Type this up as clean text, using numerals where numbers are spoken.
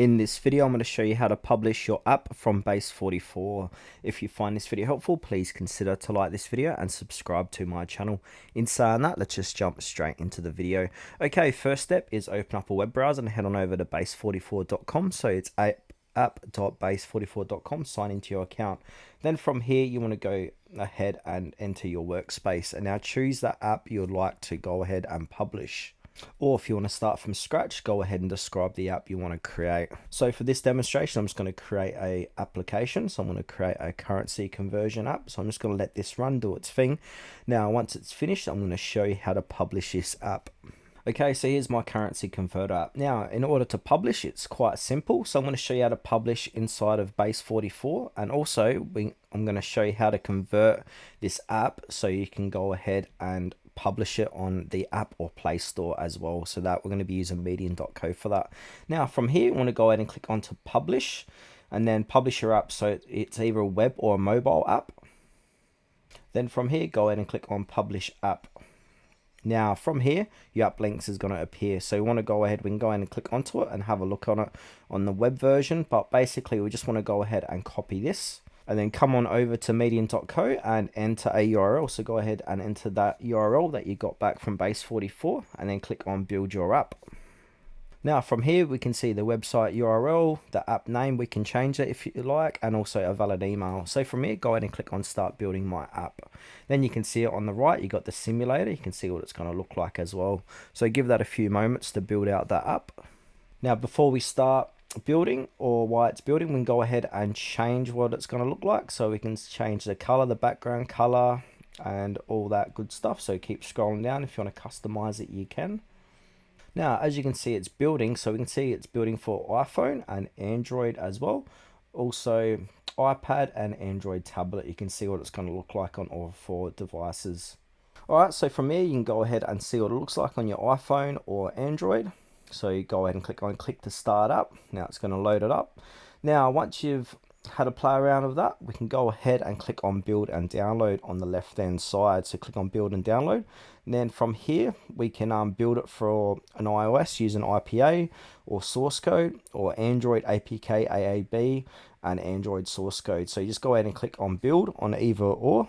In this video, I'm going to show you how to publish your app from Base44. If you find this video helpful, please consider to like this video and subscribe to my channel. In saying that, let's just jump straight into the video. Okay, first step is open up a web browser and head on over to base44.com. So it's app.base44.com, sign into your account. Then from here, you want to go ahead and enter your workspace and now choose that app you would like to go ahead and publish. Or if you want to start from scratch, go ahead and describe the app you want to create. So for this demonstration, I'm just going to create a application. So I'm going to create a currency conversion app. So I'm just going to let this run, do its thing. Now, once it's finished, I'm going to show you how to publish this app. Okay, so here's my currency converter app. Now, in order to publish, it's quite simple. So I'm going to show you how to publish inside of Base44. And also, I'm going to show you how to convert this app so you can go ahead and publish it on the app or Play Store as well. So that we're going to be using medium.co for that. Now, from here, you want to go ahead and click on to publish and then publish your app. So it's either a web or a mobile app. Then from here, go ahead and click on publish app. Now from here, your app links is going to appear. So we want to go ahead, we can go ahead and click onto it and have a look on it on the web version. But basically, we just want to go ahead and copy this and then come on over to medium.co and enter a URL. So go ahead and enter that URL that you got back from Base44 and then click on build your app. Now from here, we can see the website URL, the app name, we can change it if you like, and also a valid email. So from here, go ahead and click on start building my app. Then you can see it on the right, you got the simulator, you can see what it's going to look like as well. So give that a few moments to build out that app. Now before we start building or why it's building, we can go ahead and change what it's going to look like. So we can change the color, the background color, and all that good stuff. So keep scrolling down. If you want to customize it, you can. Now, as you can see, it's building. So we can see it's building for iPhone and Android as well. Also iPad and Android tablet. You can see what it's going to look like on all four devices. Alright, so from here, you can go ahead and see what it looks like on your iPhone or Android. So you go ahead and click to start up. Now it's going to load it up. Now, once you've had a play around with that, we can go ahead and click on build and download on the left hand side. So click on build and download, and then from here we can build it for an iOS using IPA or source code, or Android APK AAB and Android source code. So you just go ahead and click on build on either or.